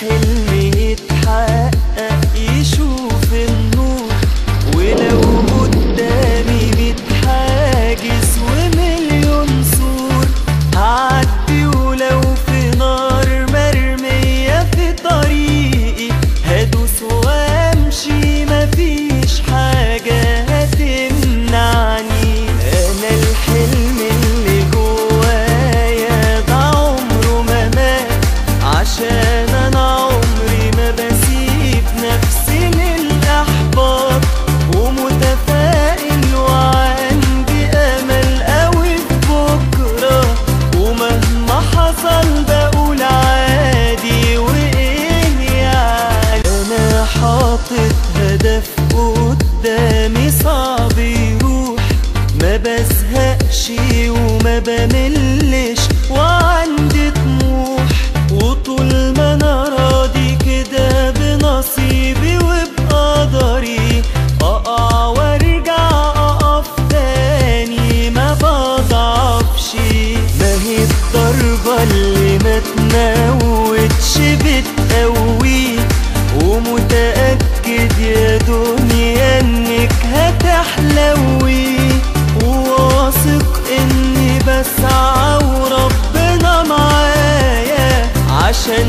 الحلم يتحقق يشوف النور، ولو قدامي 100 حاجز ومليون سور هعدي، ولو في نار مرمية في طريقي هدوس وامشي، مفيش حاجة هتمنعني. انا الحلم اللي جوايا ده عمره ما مات، عشان انا عمري ما بسيب نفسي للاحباط، ومتفائل وعندي امل قوي في بكره، ومهما حصل بقول عادي وايه يعني. انا حاطط هدف قدامي صعب يروح، ما بزهقش وما بملش وعندي طموح، وطول ما انا راضي كده بنصيبي وبقدري اقع وارجع اقف تاني ما بضعفش. ما هي الضربة اللي ما تموتش بتقوي، ومتأكد يا دنيا انك هتحلوي، وواثق اني بسعى وربنا معايا عشان